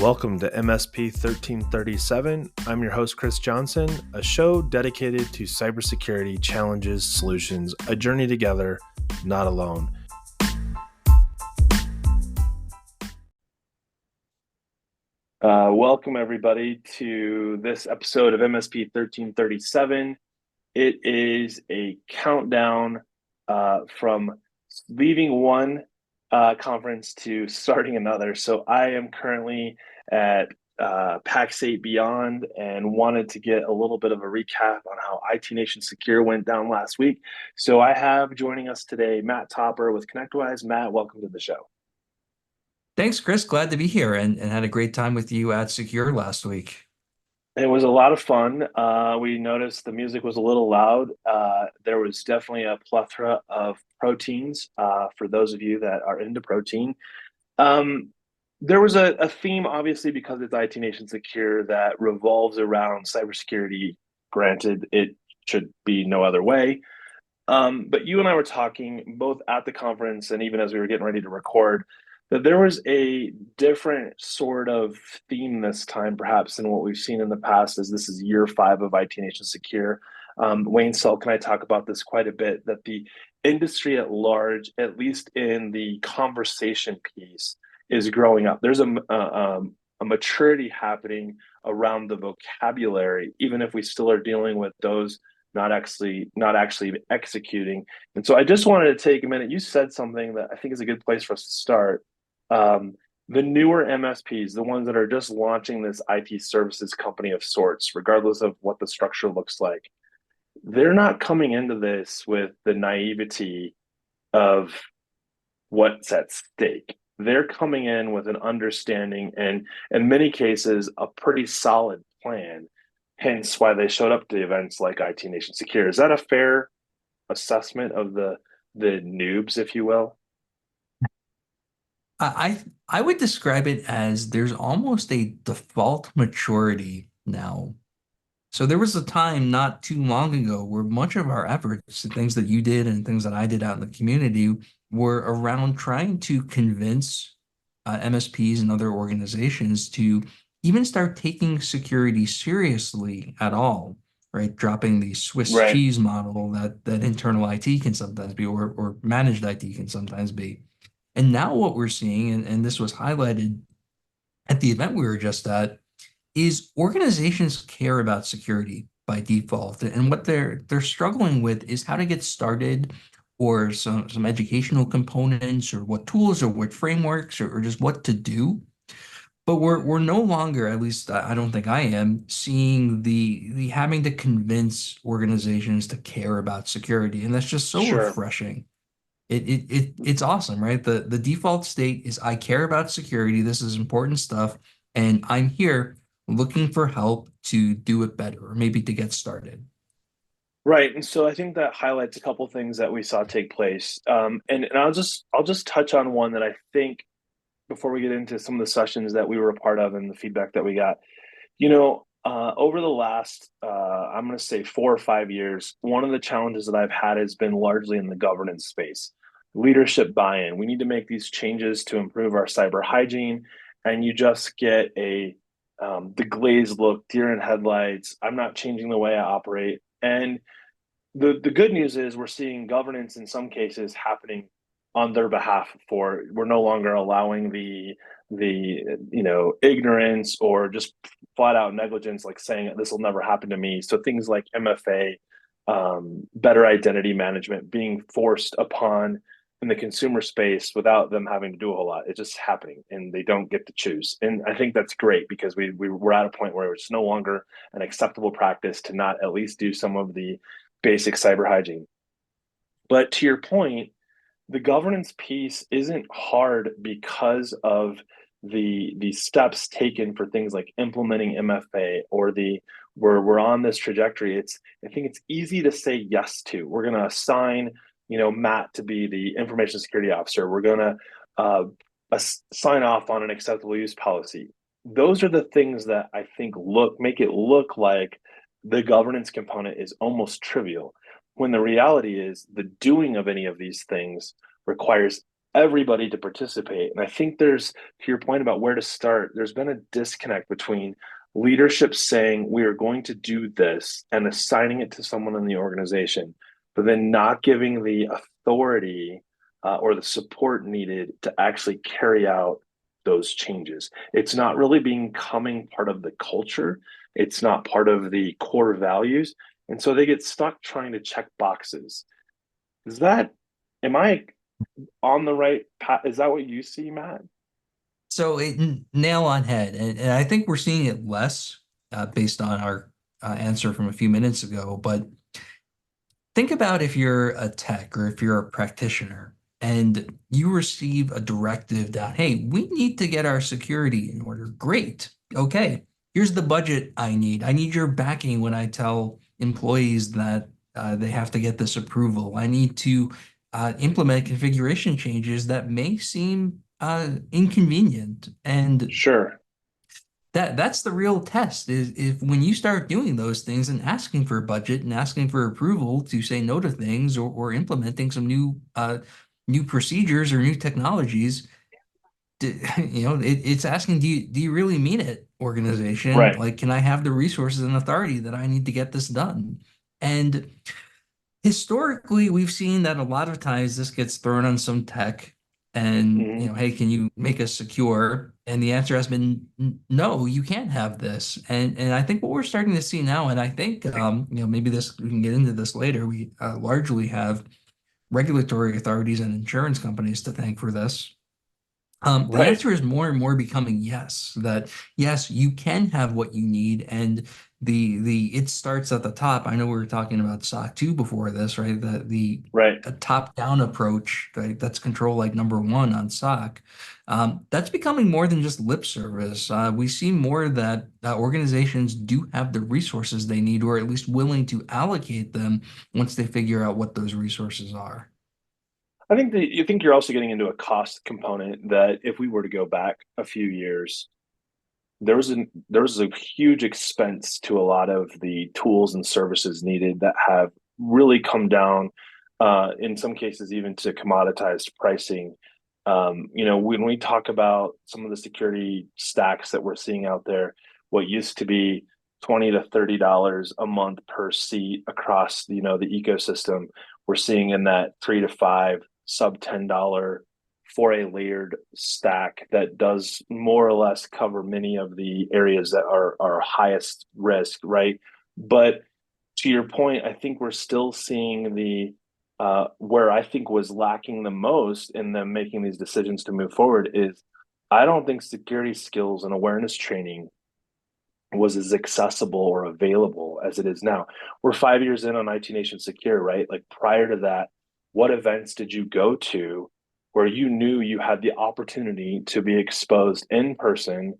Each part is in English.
Welcome to MSP 1337. I'm your host, Chris Johnson, a show dedicated to cybersecurity challenges, solutions, a journey together, not alone. Welcome, everybody, to this episode of MSP 1337. It is a countdown from leaving one conference to starting another. So I am currently at PAX 8 Beyond and wanted to get a little bit of a recap on how IT Nation Secure went down last week. So I have joining us today Matt Topper with ConnectWise. Matt, welcome to the show. Thanks, Chris. Glad to be here and had a great time with you at Secure last week. It was a lot of fun. We noticed the music was a little loud. There was definitely a plethora of proteins for those of you that are into protein. There was a theme, obviously, because it's IT Nation Secure, that revolves around cybersecurity. Granted, it should be no other way. But you and I were talking both at the conference and even as we were getting ready to record, that there was a different sort of theme this time, perhaps, than what we've seen in the past, as this is year 5 of IT Nation Secure. Wayne Selk and I talk about this quite a bit, that the industry at large, at least in the conversation piece, is growing up. There's a maturity happening around the vocabulary, even if we still are dealing with those not actually executing. And so I just wanted to take a minute. You said something that I think is a good place for us to start. The newer MSPs, the ones that are just launching this IT services company of sorts, regardless of what the structure looks like, they're not coming into this with the naivety of what's at stake. They're coming in with an understanding and, in many cases, a pretty solid plan. Hence why they showed up to events like IT Nation Secure. Is that a fair assessment of the noobs, if you will? I would describe it as there's almost a default maturity now. So there was a time not too long ago where much of our efforts, the things that you did and things that I did out in the community, were around trying to convince MSPs and other organizations to even start taking security seriously at all, right? Dropping the Swiss Right. cheese model that internal IT can sometimes be, or managed IT can sometimes be. And now what we're seeing, and this was highlighted at the event we were just at, is organizations care about security by default. And what they're struggling with is how to get started, or some educational components, or what tools or what frameworks, or just what to do. But we're no longer, at least I don't think I am, seeing the having to convince organizations to care about security. And that's just so Sure. refreshing. It's awesome, right? The default state is I care about security. This is important stuff, and I'm here looking for help to do it better, or maybe to get started. Right. And so I think that highlights a couple things that we saw take place. And I'll just touch on one that I think before we get into some of the sessions that we were a part of and the feedback that we got. Over the last, I'm going to say 4 or 5 years, one of the challenges that I've had has been largely in the governance space, leadership buy-in. We need to make these changes to improve our cyber hygiene, and you just get the glazed look, deer in headlights. I'm not changing the way I operate, and the good news is we're seeing governance in some cases happening on their behalf. For we're no longer allowing the ignorance or just flat out negligence, like saying this will never happen to me. So things like MFA, better identity management, being forced upon in the consumer space without them having to do a whole lot. It's just happening, and they don't get to choose. And I think that's great because we're at a point where it's no longer an acceptable practice to not at least do some of the basic cyber hygiene. But to your point, the governance piece isn't hard because of the steps taken for things like implementing MFA, or the we're on this trajectory. I think it's easy to say yes to. We're going to assign Matt to be the information security officer. We're going to sign off on an acceptable use policy. Those are the things that I think make it look like the governance component is almost trivial, when the reality is the doing of any of these things requires everybody to participate. And I think there's, to your point about where to start, there's been a disconnect between leadership saying we are going to do this and assigning it to someone in the organization, but then not giving the authority or the support needed to actually carry out those changes. It's not really becoming part of the culture. It's not part of the core values. And so they get stuck trying to check boxes. Is that, am I on the right path? Is that what you see, Matt? So nail on head, and I think we're seeing it less based on our answer from a few minutes ago. But think about if you're a tech or if you're a practitioner and you receive a directive that, hey, we need to get our security in order. Great. Okay. Here's the budget I need. I need your backing when I tell employees that they have to get this approval. I need to implement configuration changes that may seem inconvenient. And Sure. that's the real test is if when you start doing those things and asking for a budget and asking for approval to say no to things or implementing some new procedures or new technologies, it's asking, do you really mean it, organization? Right. Like, can I have the resources and authority that I need to get this done? And historically, we've seen that a lot of times this gets thrown on some tech and, Hmm. hey, can you make us secure? And the answer has been no, you can't have this. And I think what we're starting to see now, and I think maybe this we can get into this later, we largely have regulatory authorities and insurance companies to thank for this. The Right. answer is more and more becoming yes, that yes, you can have what you need. And the it starts at the top. I know we were talking about SOC 2 before this, right? The Right. a top-down approach, right? That's control like number one on SOC. That's becoming more than just lip service. We see more that organizations do have the resources they need, or at least willing to allocate them once they figure out what those resources are. I think that you think you're also getting into a cost component that if we were to go back a few years, there was a huge expense to a lot of the tools and services needed that have really come down, in some cases even to commoditized pricing. When we talk about some of the security stacks that we're seeing out there, what used to be $20 to $30 a month per seat across the ecosystem, we're seeing in that 3 to 5 sub $10 for a layered stack that does more or less cover many of the areas that are highest risk, right? But to your point, I think we're still seeing the where I think was lacking the most in them making these decisions to move forward is I don't think security skills and awareness training was as accessible or available as it is now. We're 5 years in on IT Nation Secure, right? Like prior to that, what events did you go to where you knew you had the opportunity to be exposed in person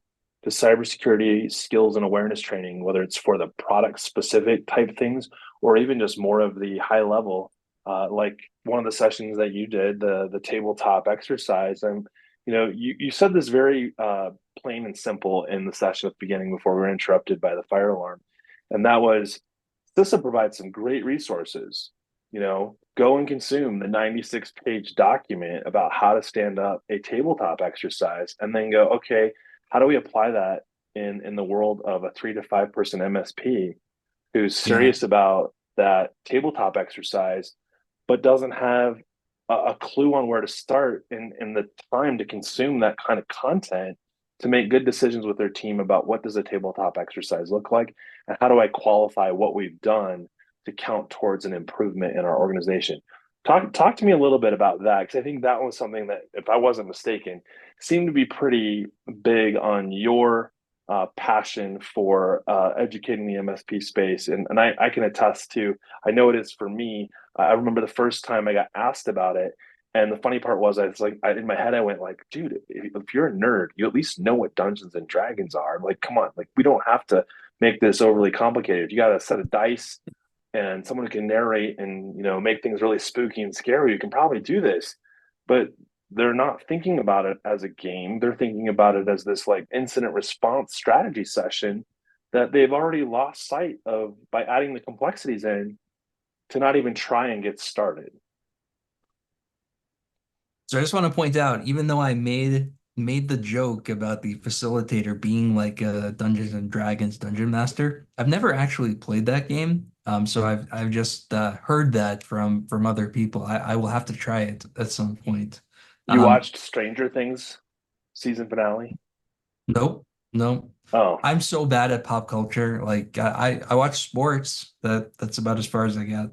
to cybersecurity skills and awareness training, whether it's for the product specific type things or even just more of the high level, like one of the sessions that you did, the tabletop exercise, and you said this very plain and simple in the session at the beginning before we were interrupted by the fire alarm. And that was CISA provides some great resources. Go and consume the 96-page document about how to stand up a tabletop exercise and then go, okay, how do we apply that in the world of a 3 to 5 person MSP who's Yeah. serious about that tabletop exercise, but doesn't have a clue on where to start in the time to consume that kind of content to make good decisions with their team about what does a tabletop exercise look like and how do I qualify what we've done to count towards an improvement in our organization. Talk to me a little bit about that because I think that was something that, if I wasn't mistaken, seemed to be pretty big on your passion for educating the MSP space, and I can attest to. I know it is for me. I remember the first time I got asked about it, and the funny part was, I was like, in my head, I went like, "Dude, if you're a nerd, you at least know what Dungeons and Dragons are. Like, come on, like we don't have to make this overly complicated. If you got a set of dice and someone who can narrate and make things really spooky and scary, you can probably do this." But they're not thinking about it as a game. They're thinking about it as this like incident response strategy session that they've already lost sight of by adding the complexities in to not even try and get started. So I just want to point out, even though I made the joke about the facilitator being like a Dungeons and Dragons dungeon master, I've never actually played that game. So I've just heard that from other people. I will have to try it at some point. You Um, watched Stranger Things season finale? nope, nope. Oh, I'm so bad at pop culture. Like I watch sports. That's about as far as I got.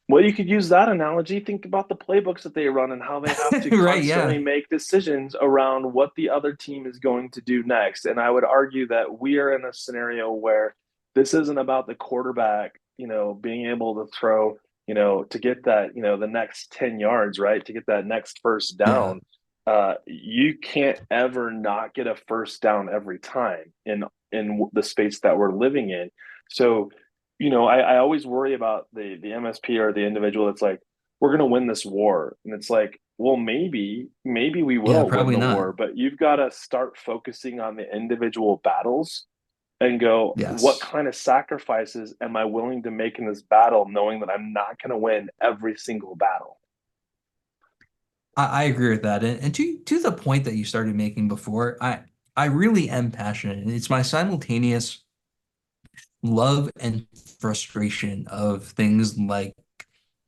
well, you could use that analogy. Think about the playbooks that they run and how they have to Right? constantly Yeah. make decisions around what the other team is going to do next. And I would argue that we are in a scenario where this isn't about the quarterback, being able to throw, to get that, the next 10 yards, right? To get that next first Yeah. down. You can't ever not get a first down every time in the space that we're living in. So I always worry about the MSP or the individual that's like, we're gonna win this war. And it's like, well, maybe we Yeah, will win probably the not. war, but you've got to start focusing on the individual battles and go, what Yes. kind of sacrifices am I willing to make in this battle, knowing that I'm not gonna win every single battle? I agree with that. And to the point that you started making before, I really am passionate. And it's my simultaneous love and frustration of things like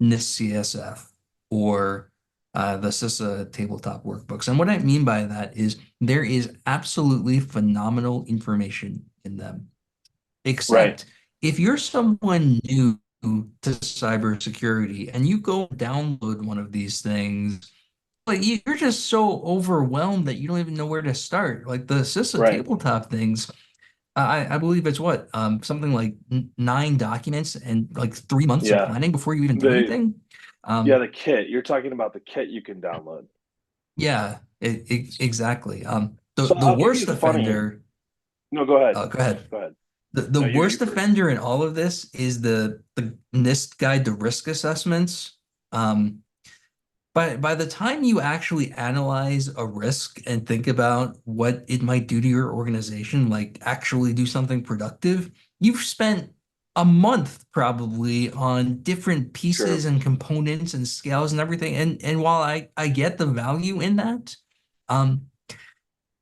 NIST CSF or the CISA tabletop workbooks. And what I mean by that is there is absolutely phenomenal information in them. Right, Except if you're someone new to cybersecurity and you go download one of these things, like you're just so overwhelmed that you don't even know where to start. Like the CISA right. tabletop things, I believe it's what something like 9 documents and like 3 months of Yeah. planning before you even do The anything. yeah, Um, the kit. You're talking about the kit you can download. yeah, exactly. So The I'll give you worst a funny. offender. No, go ahead. Go ahead. Go ahead. The No, you worst first. offender in all of this is the NIST guide to risk assessments. Um, by the time you actually analyze a risk and think about what it might do to your organization, like actually do something productive, you've spent a month probably on different pieces Sure. and components and scales and everything. And while I get the value in that, um,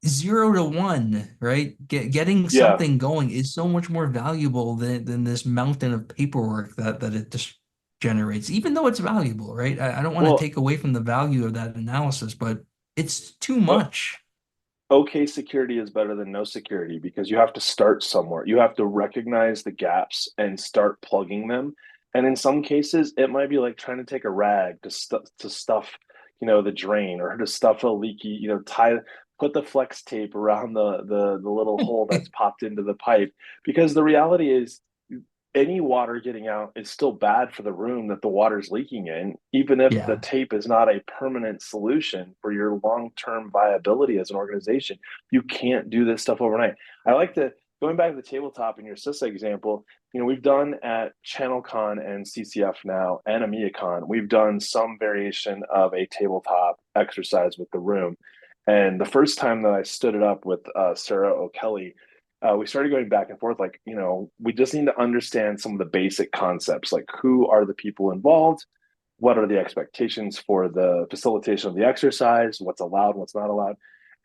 0 to 1, right? Getting Yeah. something going is so much more valuable than this mountain of paperwork that it just generates, even though it's valuable, right? I don't want to Well, take away from the value of that analysis, but it's too uh, much. okay security is better than no security because you have to start somewhere. You have to recognize the gaps and start plugging them. And in some cases, it might be like trying to take a rag to stuff, the drain or to stuff a leaky, put the flex tape around the little hole that's popped into the pipe. Because the reality is any water getting out is still bad for the room that the water's leaking in, even if the Yeah. tape is not a permanent solution for your long-term viability as an organization. You can't do this stuff overnight. I like to going back to the tabletop in your CISA example, we've done at ChannelCon and CCF now and EMEACon, we've done some variation of a tabletop exercise with the room. And the first time that I stood it up with Sarah O'Kelly, we started going back and forth like, we just need to understand some of the basic concepts, like who are the people involved, what are the expectations for the facilitation of the exercise, what's allowed, what's not allowed.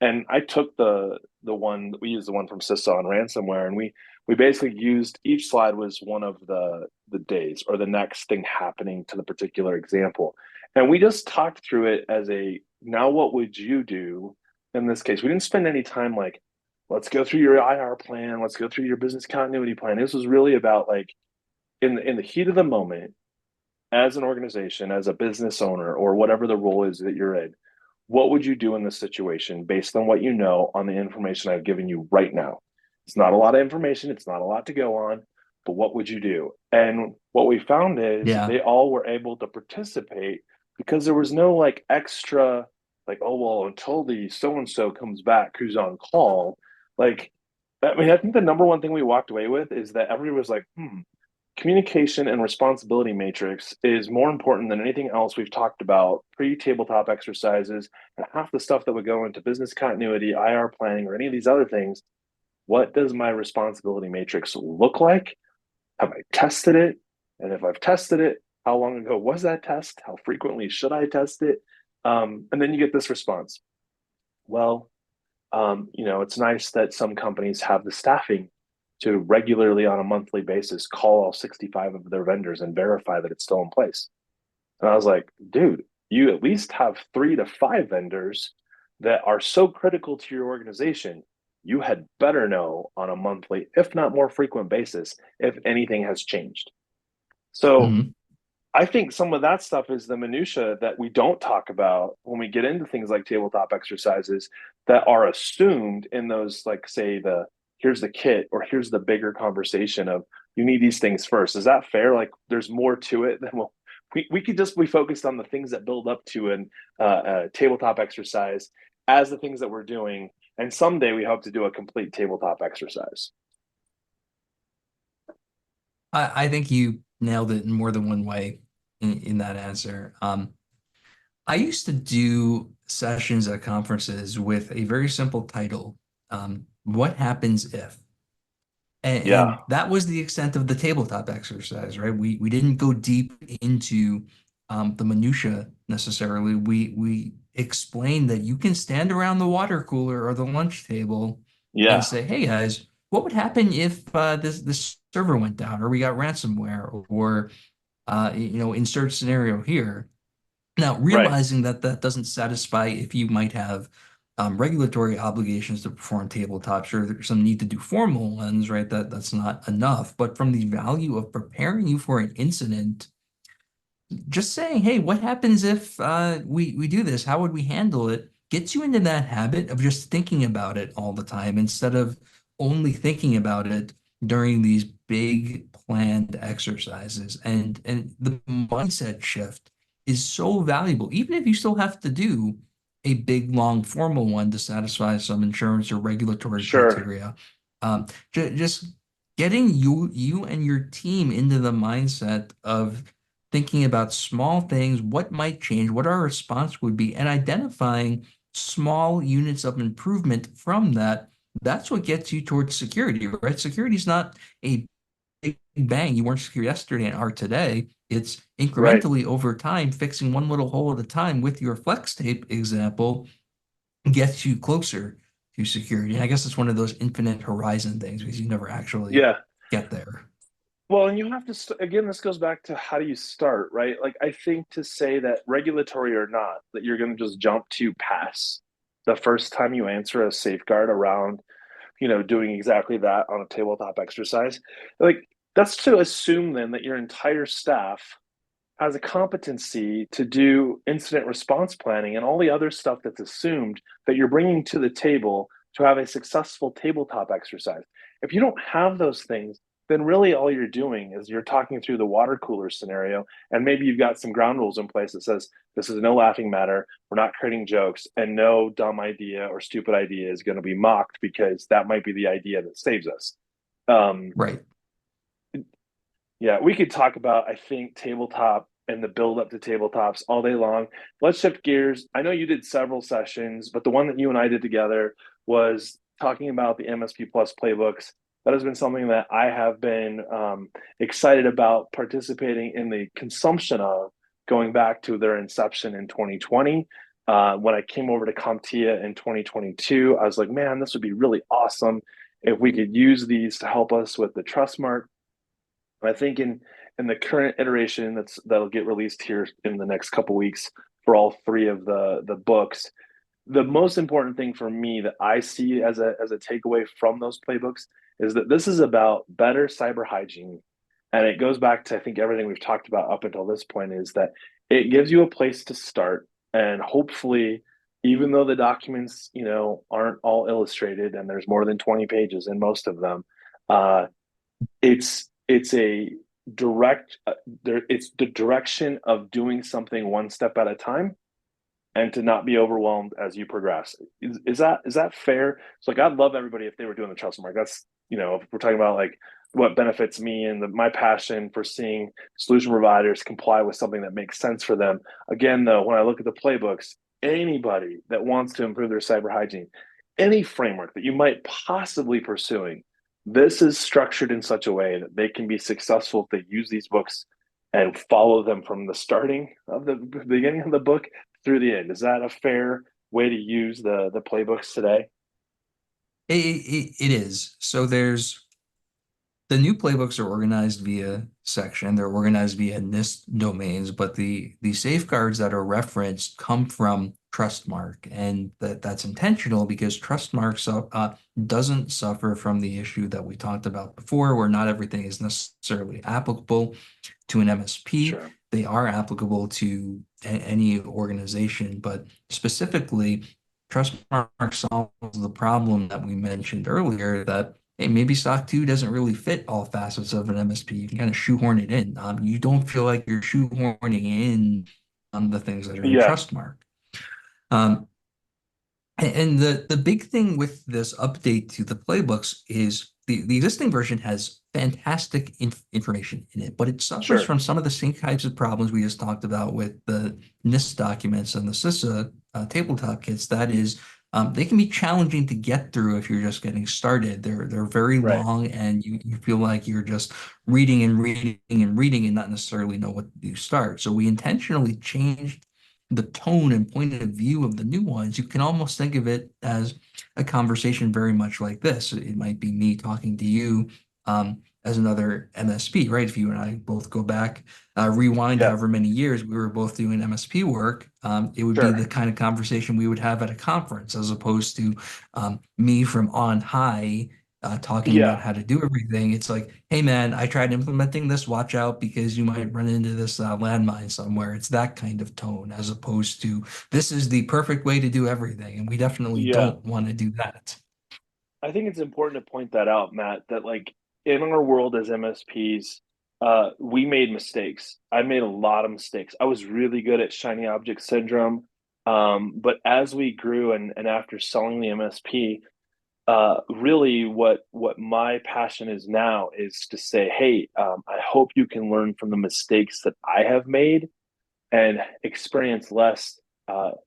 And I took the one we used the one from CISA on ransomware, and we basically used each slide was one of the days or the next thing happening to the particular example. And we just talked through it as a now what would you do in this case? We didn't spend any time like, let's go through your IR plan, let's go through your business continuity plan. This was really about like in the heat of the moment, as an organization, as a business owner, or whatever the role is that you're in, what would you do in this situation based on what you know on the information I've given you right now? It's not a lot of information, it's not a lot to go on, but what would you do? And what we found is Yeah. they all were able to participate because there was no like extra, like, oh, well, until the so and so comes back who's on call. Like, I mean, I think the number one thing we walked away with is that everybody was like, communication and responsibility matrix is more important than anything else we've talked about pre-tabletop exercises and half the stuff that would go into business continuity, IR planning, or any of these other things. What does my responsibility matrix look like? Have I tested it? And if I've tested it, how long ago was that test? How frequently should I test it? And then you get this response. Well, it's nice that some companies have the staffing to regularly on a monthly basis call all 65 of their vendors and verify that it's still in place. And I was like, dude, you at least have 3 to 5 vendors that are so critical to your organization. You had better know on a monthly, if not more frequent basis, if anything has changed. So Mhm. I think some of that stuff is the minutia that we don't talk about when we get into things like tabletop exercises that are assumed in those, like, say, the here's the kit or here's the bigger conversation of you need these things first. Is that fair? Like, there's more to it than we could just be focused on the things that build up to a tabletop exercise as the things that we're doing. And someday we hope to do a complete tabletop exercise. I think you nailed it in more than one way in that answer. I used to do sessions at conferences with a very simple title, What Happens If? And Yeah, that was the extent of the tabletop exercise, right? We didn't go deep into the minutia necessarily. We explained that you can stand around the water cooler or the lunch table and yeah, say, "Hey guys, what would happen if this server went down, or we got ransomware, or insert scenario here." Now, right, realizing that that doesn't satisfy if you might have regulatory obligations to perform tabletops or there's some need to do formal ones, right? That's not enough. But from the value of preparing you for an incident, just saying, hey, what happens if we do this? How would we handle it? Gets you into that habit of just thinking about it all the time instead of only thinking about it during these big planned exercises. And the mindset shift is so valuable, even if you still have to do a big, long, formal one to satisfy some insurance or regulatory sure, criteria. Just getting you and your team into the mindset of thinking about small things, what might change, what our response would be, and identifying small units of improvement from that. That's what gets you towards security, right? Security is not a big bang. You weren't secure yesterday and are today. It's right. incrementally over time, fixing one little hole at a time with your flex tape example gets you closer to security. And I guess it's one of those infinite horizon things because you never actually Yeah. get there. Well, and you have to, again, this goes back to how do you start, right? Like, I think to say that regulatory or not, that you're going to just jump to pass the first time you answer a safeguard around, doing exactly that on a tabletop exercise. Like, that's to assume then that your entire staff has a competency to do incident response planning and all the other stuff that's assumed that you're bringing to the table to have a successful tabletop exercise. If you don't have those things, then really all you're doing is you're talking through the water cooler scenario, and maybe you've got some ground rules in place that says this is no laughing matter, we're not creating jokes, and no dumb idea or stupid idea is going to be mocked because that might be the idea that saves us. um, Right. yeah, we could talk about, I think, tabletop and the build up to tabletops all day long. Let's shift gears. I know you did several sessions, but the one that you and I did together was talking about the MSP Plus playbooks. That has been something that I have been excited about participating in the consumption of, going back to their inception in 2020. When I came over to CompTIA in 2022, I was like, man, this would be really awesome if we could use these to help us with the trust mark. I think in the current iteration that'll get released here in the next couple weeks for all 3 of the books, the most important thing for me that I see as a takeaway from those playbooks is that this is about better cyber hygiene. And it goes back to, I think, everything we've talked about up until this point, is that it gives you a place to start. And hopefully, even though the documents, aren't all illustrated and there's more than 20 pages in most of them, uh, it's a direct it's the direction of doing something one step at a time and to not be overwhelmed as you progress. Is that fair? So, like, I'd love everybody if they were doing the trust mark. That's, if we're talking about like what benefits me and my passion for seeing solution providers comply with something that makes sense for them. Again, though, when I look at the playbooks, anybody that wants to improve their cyber hygiene, any framework that you might possibly pursuing, this is structured in such a way that they can be successful if they use these books and follow them from the starting of the beginning of the book through the end. Is that a fair way to use the playbooks today? It is. So there's the new playbooks are organized via section. They're organized via NIST domains, but the safeguards that are referenced come from Trustmark, and that's intentional because Trustmark doesn't suffer from the issue that we talked about before, where not everything is necessarily applicable to an MSP. Sure. They are applicable to any organization, but specifically, Trustmark solves the problem that we mentioned earlier that hey, maybe SOC 2 doesn't really fit all facets of an MSP. You can kind of shoehorn it in. You don't feel like you're shoehorning in on the things that are in Yeah, Trustmark. Um, and the big thing with this update to the playbooks is the existing version has fantastic information in it, but it suffers sure. from some of the same types of problems we just talked about with the NIST documents and the CISA tabletop kits. That is, they can be challenging to get through if you're just getting started. They're very Right. long, and you feel like you're just reading and reading and reading and not necessarily know what to start. So we intentionally changed the tone and point of view of the new ones. You can almost think of it as a conversation very much like this. It might be me talking to you as another MSP, right? If you and I both go back, rewind Yeah, however many years we were both doing MSP work, it would be the sure. kind of conversation we would have at a conference as opposed to me from on high talking about Yeah. how to do everything. It's like, hey man, I tried implementing this. Watch out because you might run into this landmine somewhere. It's that kind of tone as opposed to this is the perfect way to do everything, and we definitely Yeah. don't want to do that. I think it's important to point that out, Matt, that like in our world as MSPs, we made mistakes. I made a lot of mistakes. I was really good at shiny object syndrome. But as we grew and after selling the MSP, really what my passion is now is to say, hey, I hope you can learn from the mistakes that I have made and experience less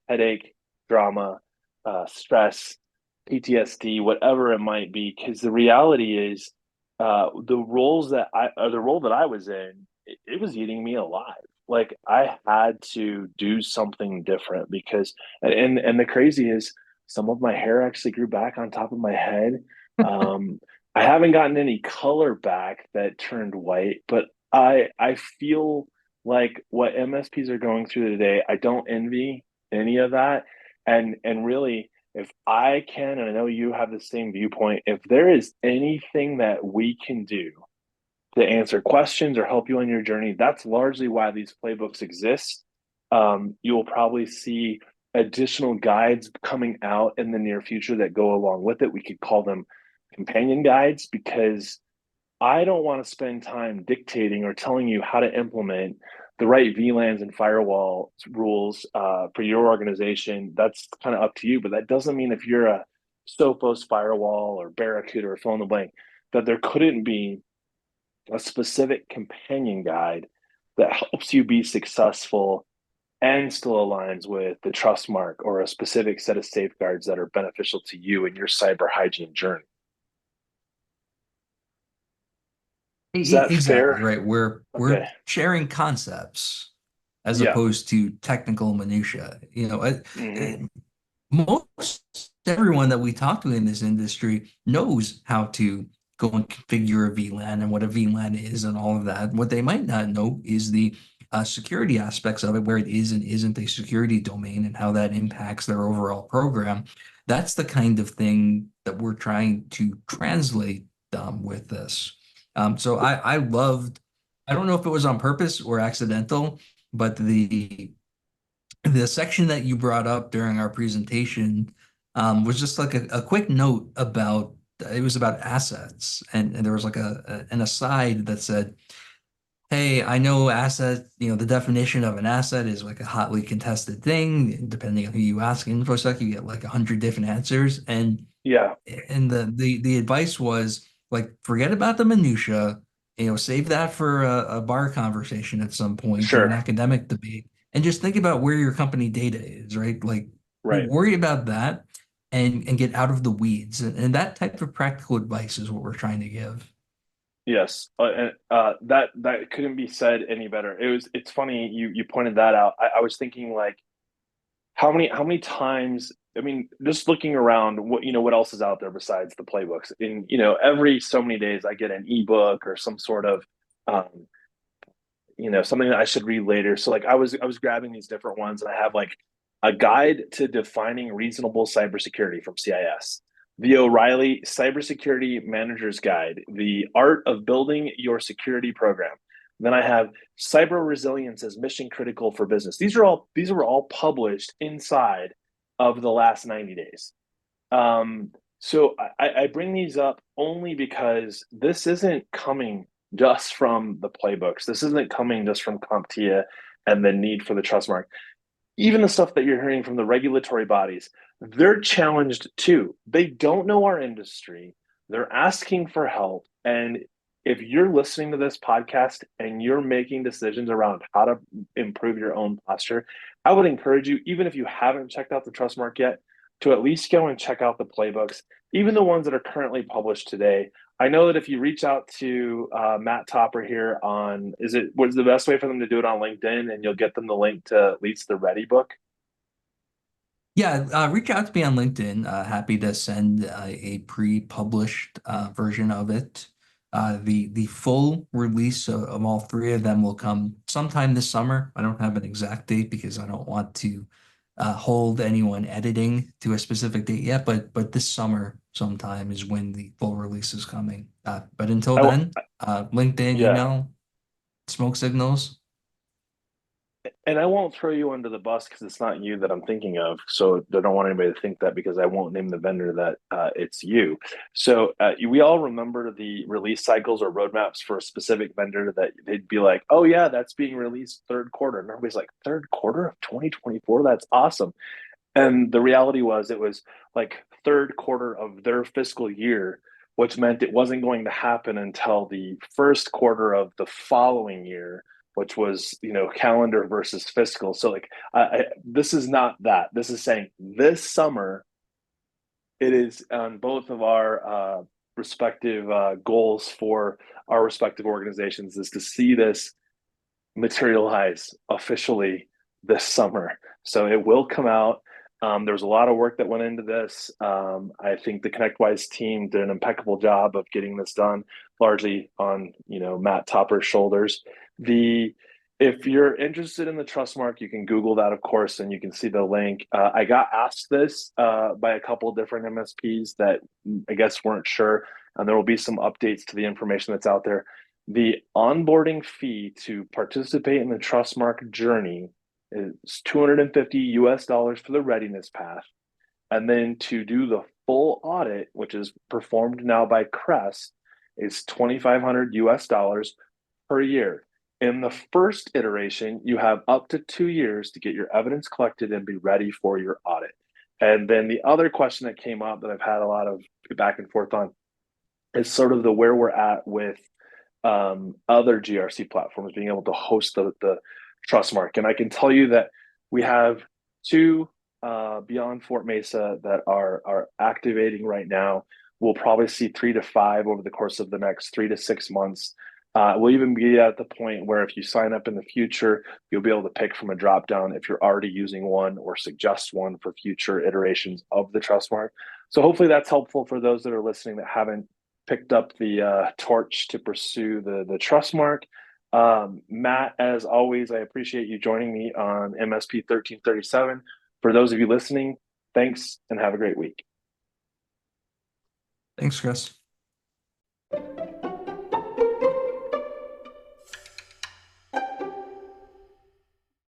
headache, drama, stress, PTSD, whatever it might be. Because the reality is, the role that I was in, it was eating me alive. Like I had to do something different because, and the crazy is, some of my hair actually grew back on top of my head. Um, I haven't gotten any color back that turned white, but I feel like what MSPs are going through today, I don't envy any of that. And really, if I can, and I know you have the same viewpoint, if there is anything that we can do to answer questions or help you on your journey, that's largely why these playbooks exist. You will probably see additional guides coming out in the near future that go along with it. We could call them companion guides because I don't want to spend time dictating or telling you how to implement the right VLANs and firewall rules for your organization. That's kind of up to you, but that doesn't mean if you're a Sophos firewall or Barracuda or fill in the blank, that there couldn't be a specific companion guide that helps you be successful and still aligns with the trust mark or a specific set of safeguards that are beneficial to you in your cyber hygiene journey. Is that Exactly, fair? right. We're Okay. sharing concepts as Yeah. opposed to technical minutia. Hmm. Most everyone that we talk to in this industry knows how to go and configure a VLAN and what a VLAN is and all of that. What they might not know is the security aspects of it, where it is and isn't a security domain and how that impacts their overall program. That's the kind of thing that we're trying to translate with this. So I loved, I don't know if it was on purpose or accidental, but the section that you brought up during our presentation was just like a quick note about it was about assets and there was like an aside that said, hey, I know asset, the definition of an asset is like a hotly contested thing. Depending on who you ask in InfoSec, you get like 100 different answers. Yeah. And the advice was like forget about the minutia, save that for a bar conversation at some point or an Sure. academic debate, and just think about where your company data is, right? Like Right. worry about that and get out of the weeds. And that type of practical advice is what we're trying to give. Yes, and that couldn't be said any better. It's funny you pointed that out. I was thinking like how many times, I mean, just looking around, what else is out there besides the playbooks? In every so many days I get an ebook or some sort of um, something that I should read later. So like I was grabbing these different ones, and I have like a guide to defining reasonable cybersecurity from CIS, the O'Reilly Cybersecurity Manager's Guide, the Art of Building Your Security Program. Then I have Cyber Resilience as Mission Critical for Business. These were all published inside of the last 90 days. So I bring these up only because this isn't coming just from the playbooks. This isn't coming just from CompTIA and the need for the trust mark. Even the stuff that you're hearing from the regulatory bodies, they're challenged too. They don't know our industry. They're asking for help. And if you're listening to this podcast and you're making decisions around how to improve your own posture, I would encourage you, even if you haven't checked out the trust mark yet, to at least go and check out the playbooks, even the ones that are currently published today. I know that if you reach out to Matt Topper here on, what's the best way for them to do it on LinkedIn, and you'll get them the link to at least the Ready book? Yeah, reach out to me on LinkedIn. Happy to send a pre-published version of it. The full release of all three of them will come sometime this summer. I don't have an exact date because I don't want to hold anyone editing to a specific date yet, but this summer sometime is when the full release is coming. But until I will, then, LinkedIn, yeah. email, smoke signals. And I won't throw you under the bus because it's not you that I'm thinking of. So I don't want anybody to think that because I won't name the vendor that it's you. So we all remember the release cycles or roadmaps for a specific vendor that they'd be like, oh, yeah, that's being released third quarter. And everybody's like, third quarter of 2024? That's awesome. And the reality was it was like third quarter of their fiscal year, which meant it wasn't going to happen until the first quarter of the following year, which was, calendar versus fiscal. So like this is not that. This is saying this summer it is on both of our respective goals for our respective organizations is to see this materialize officially this summer. So it will come out. There was a lot of work that went into this. I think the ConnectWise team did an impeccable job of getting this done, largely on Matt Topper's shoulders. The If you're interested in the trust mark, you can Google that, of course, and you can see the link. I got asked this by a couple of different MSPs that I guess weren't sure, and there will be some updates to the information that's out there. The onboarding fee to participate in the Trustmark journey is $250 for the readiness path. And then to do the full audit, which is performed now by Crest, is $2,500 per year. In the first iteration, you have up to 2 years to get your evidence collected and be ready for your audit. And then the other question that came up that I've had a lot of back and forth on is sort of the where we're at with other GRC platforms being able to host the Trustmark. And I can tell you that we have two beyond Fort Mesa that are activating right now. We'll probably see 3 to 5 over the course of the next 3 to 6 months. We'll even be at the point where if you sign up in the future, you'll be able to pick from a drop down if you're already using one or suggest one for future iterations of the Trustmark. So hopefully that's helpful for those that are listening that haven't picked up the torch to pursue the Trustmark. Matt, as always, I appreciate you joining me on MSP 1337. For those of you listening, thanks and have a great week. Thanks, Chris.